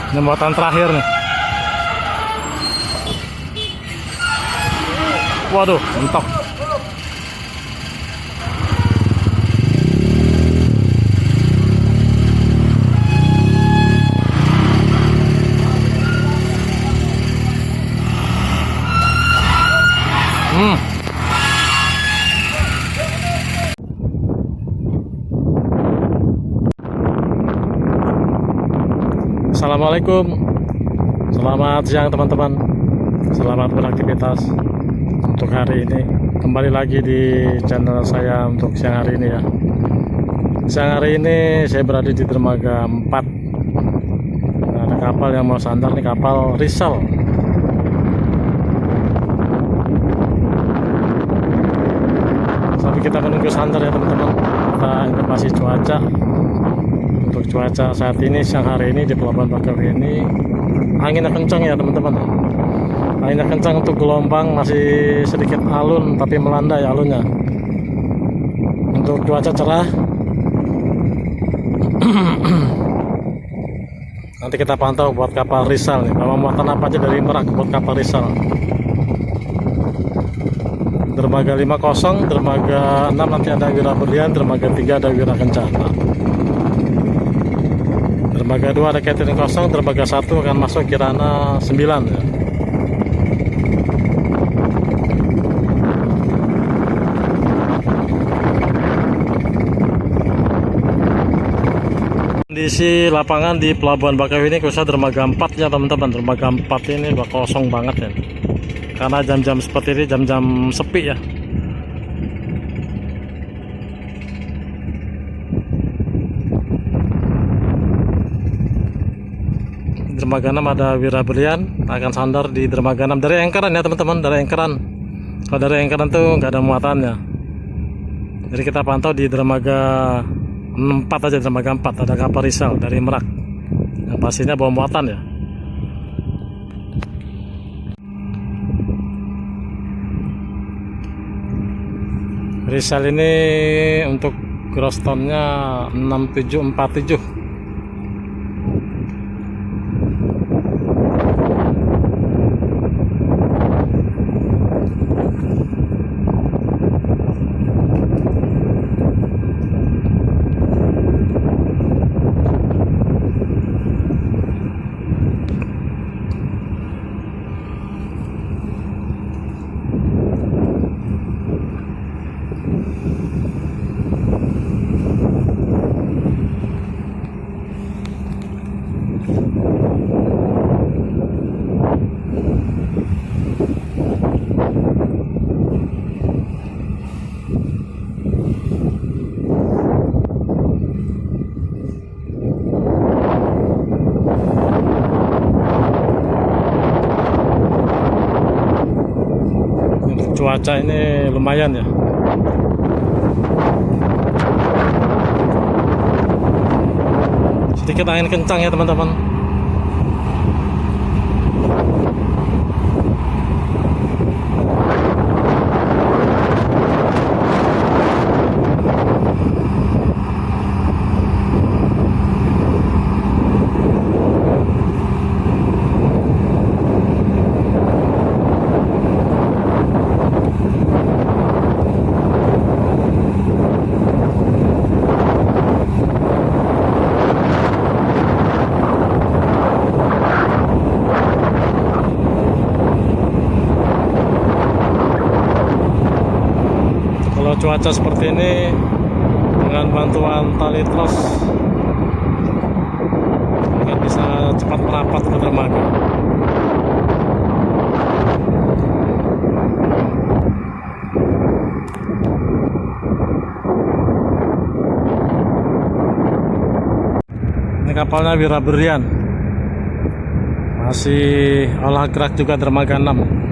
Ini muatan terakhir nih. Waduh, mentok. Assalamualaikum. Selamat siang teman-teman. Selamat beraktivitas untuk hari ini. Kembali lagi di channel saya untuk siang hari ini ya. Siang hari ini saya berada di dermaga 4. Ada kapal yang mau sandar nih, kapal Rizal. Sampai kita menunggu sandar ya teman-teman. Kita informasi cuaca. Untuk cuaca saat ini siang hari ini di Pelabuhan Bakauheni ini anginnya kencang ya teman-teman. Anginnya kencang, untuk gelombang masih sedikit alun tapi melandai alunnya. Untuk cuaca cerah. Nanti kita pantau buat kapal Rizal nih, bawa muatan apa aja dari Merak buat kapal Rizal. Dermaga 5 kosong, dermaga 6 nanti ada Wira Berlian, dermaga 3 ada Wira Kencana. Dermaga 2 ada catering kosong, dermaga 1 akan masuk Kirana 9 ya. Kondisi lapangan di Pelabuhan Bakauheni khususnya dermaga 4 ya teman-teman. Dermaga 4 ini udah kosong banget ya. Karena jam-jam seperti ini jam-jam sepi ya. Dermaga 6 ada Wira Berlian akan sandar di dermaga 6 dari anchoran ya teman-teman, dari anchoran. Kalau dari anchoran tuh nggak ada muatannya. Jadi kita pantau di dermaga 4 aja, dermaga 4 ada kapal Rizal dari Merak. Yang pastinya bawa muatan ya. Rizal ini untuk gross tonnya 6747. Cuaca ini lumayan ya. Sedikit angin kencang ya teman-teman. Cuaca seperti ini dengan bantuan tali tros akan bisa cepat merapat ke dermaga. Ini kapalnya Wira Berlian, masih olah gerak juga dermaga 6.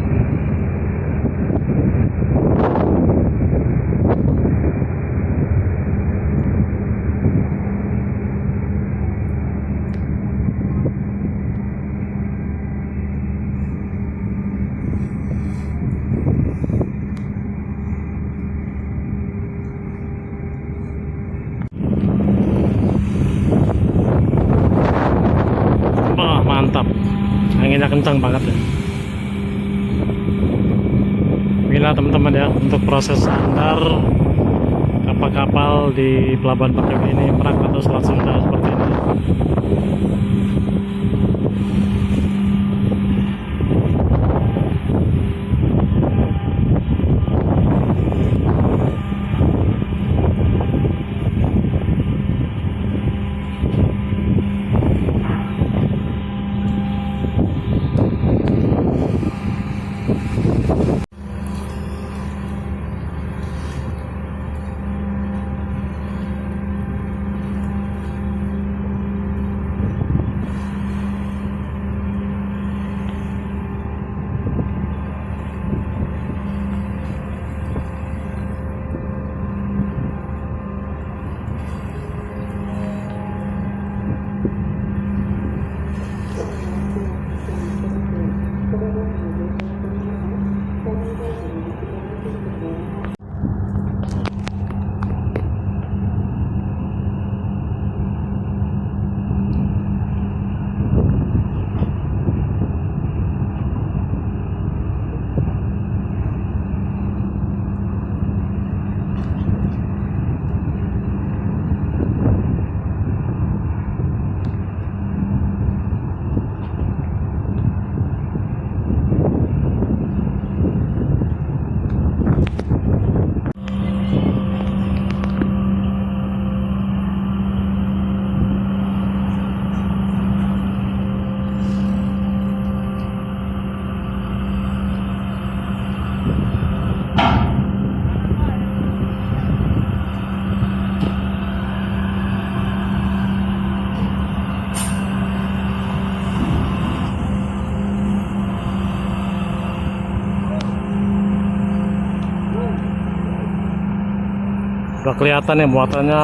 kencang banget ya. Inilah teman-teman ya, untuk proses sandar kapal-kapal di Pelabuhan Bakauheni ini, Merak atau Selat Sunda seperti ini. Udah kelihatan ya muatannya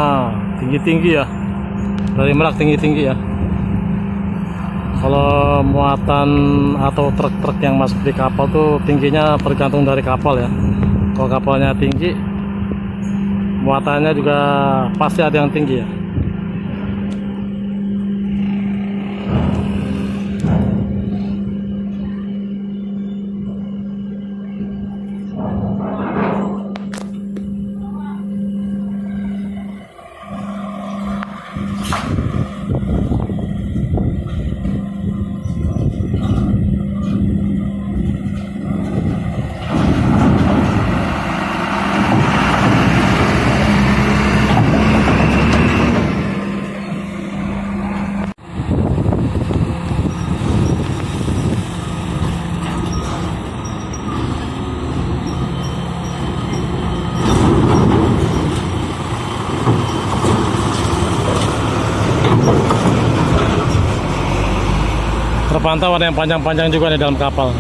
tinggi-tinggi ya, dari Merak tinggi-tinggi ya. Kalau muatan atau truk-truk yang masuk di kapal tuh tingginya tergantung dari kapal ya. Kalau kapalnya tinggi, muatannya juga pasti ada yang tinggi ya. Terpantau ada yang panjang-panjang juga di dalam kapal.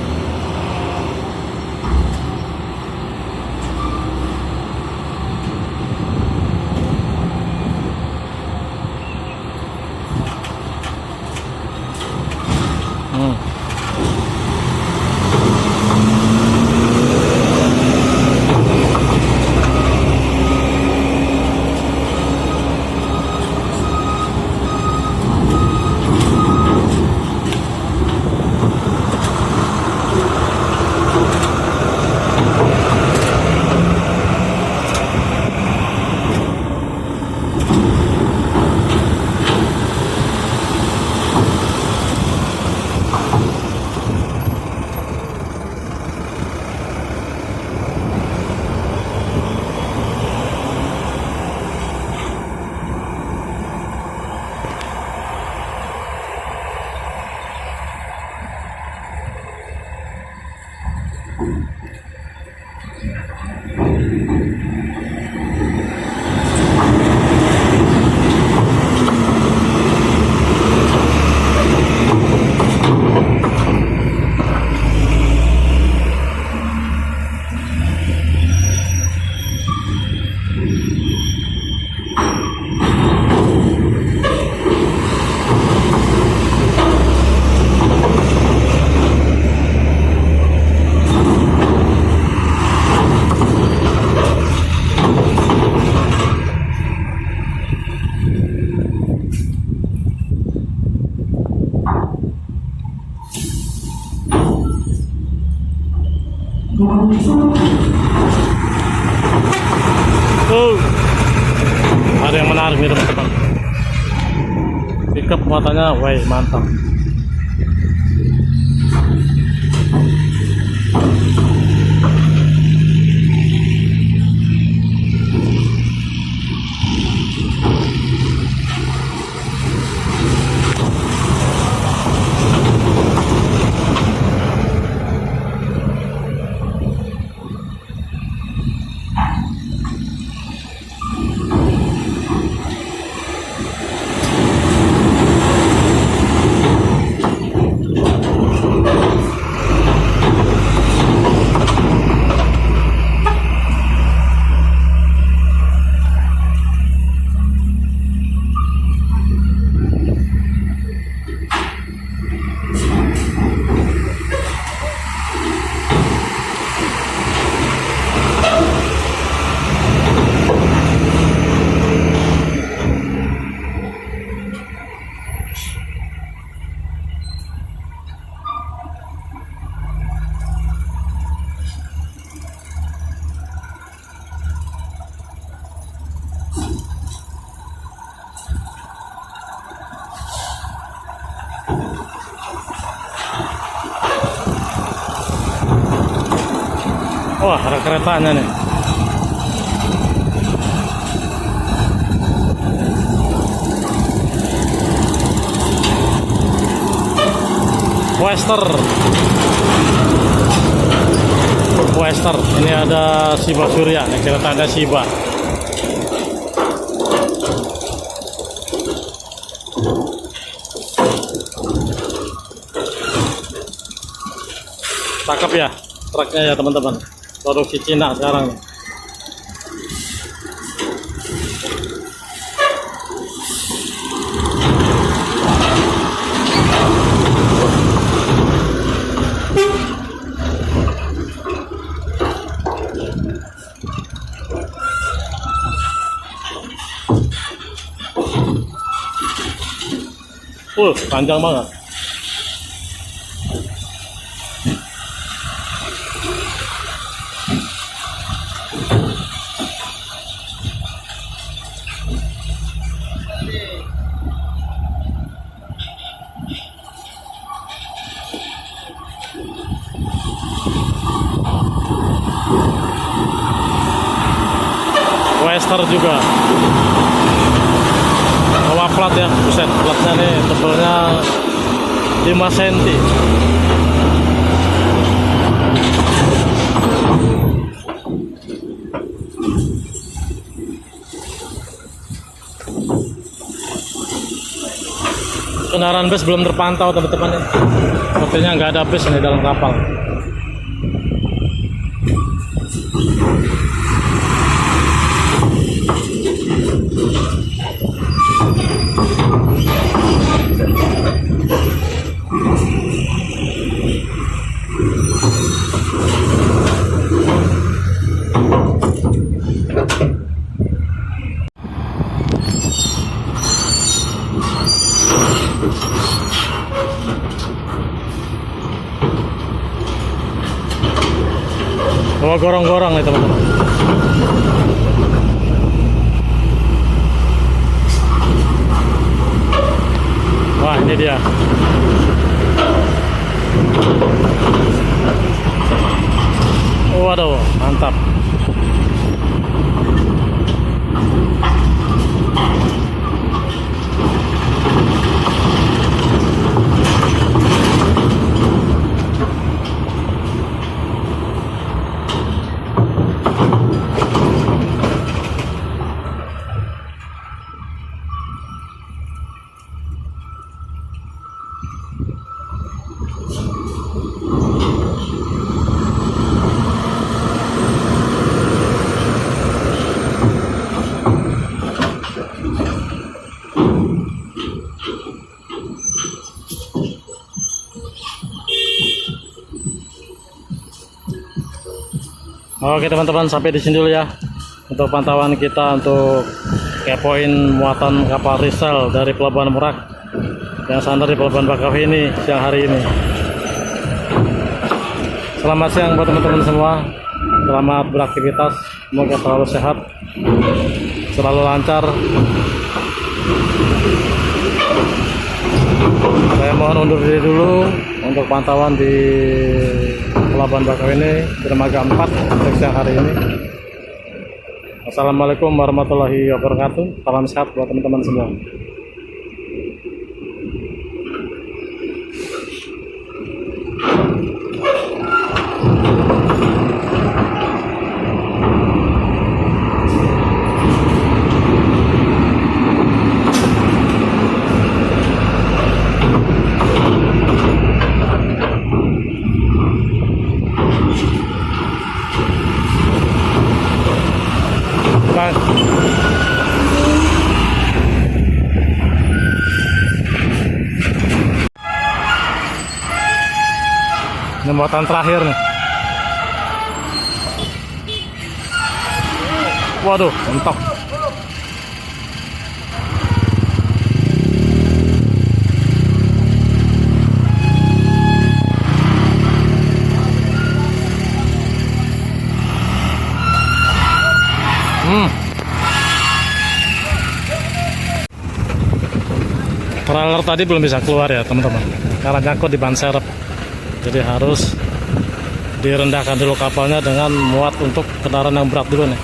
Tuh, ada yang menarik nih teman-teman. Pickup muatannya, wah mantap. Wah, ada keretanya nih. Wester. Ini ada Shiba Surya, nih keretanya Shiba. Cakep ya truknya ya teman-teman. Produksi Cina sekarang nih. Panjang banget. Wester juga. Bawa plat ya, buset, platnya nih tebelnya 5 cm. Kendaraan bus belum terpantau teman-teman. Sepertinya nggak ada bus di dalam kapal. Bawa gorong-gorong nih teman-teman. Wah, ini dia. Waduh, mantap. Oke teman-teman, sampai di sini dulu ya untuk pantauan kita untuk kepoin muatan kapal Rizal dari Pelabuhan Merak yang sandar di Pelabuhan Bakauheni siang hari ini. Selamat siang buat teman-teman semua. Selamat beraktivitas. Semoga selalu sehat, selalu lancar. Saya mohon undur diri dulu untuk pantauan di Pelabuhan Bakauheni dermaga 4 untuk siang hari ini. Assalamualaikum warahmatullahi wabarakatuh. Salam sehat buat teman-teman semua. Ini muatan terakhir nih. Waduh, mentok. Trailer tadi belum bisa keluar ya teman-teman, karena nyangkut di ban serep. Jadi harus direndahkan dulu kapalnya dengan muat untuk kendaraan yang berat dulu nih.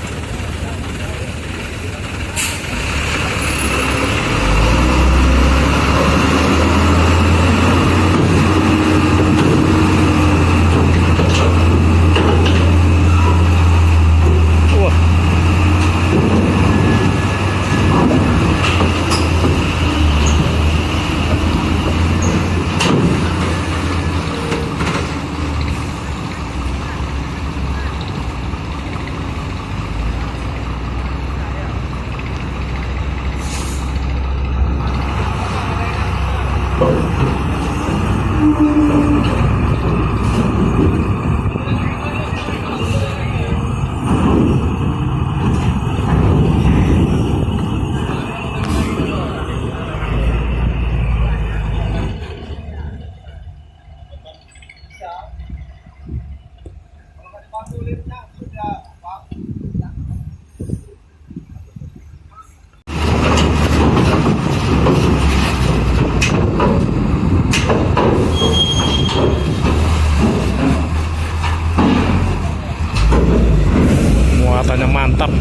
Muatannya mantap.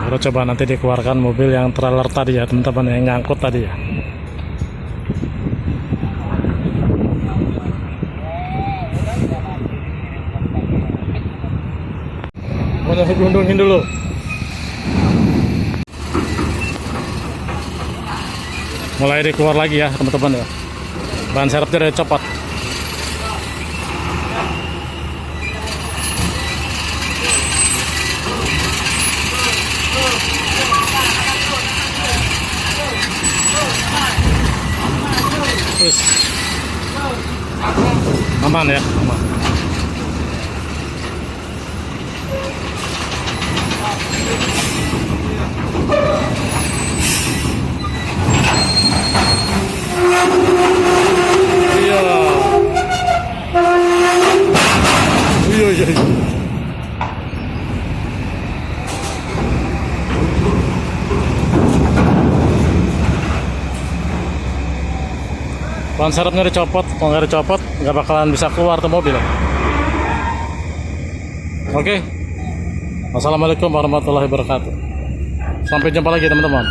Baru coba nanti dikeluarkan mobil yang trailer tadi ya teman-teman, yang nyangkut tadi ya. Mau gundungin dulu. Mulai dikeluar lagi ya teman-teman ya. Ban serepnya udah copot. Terus aman ya, aman. Iya. Ban serepnya dicopot, kalau nggak dicopot nggak bakalan bisa keluar tuh mobil. Oke. Assalamualaikum warahmatullahi wabarakatuh. Sampai jumpa lagi teman-teman.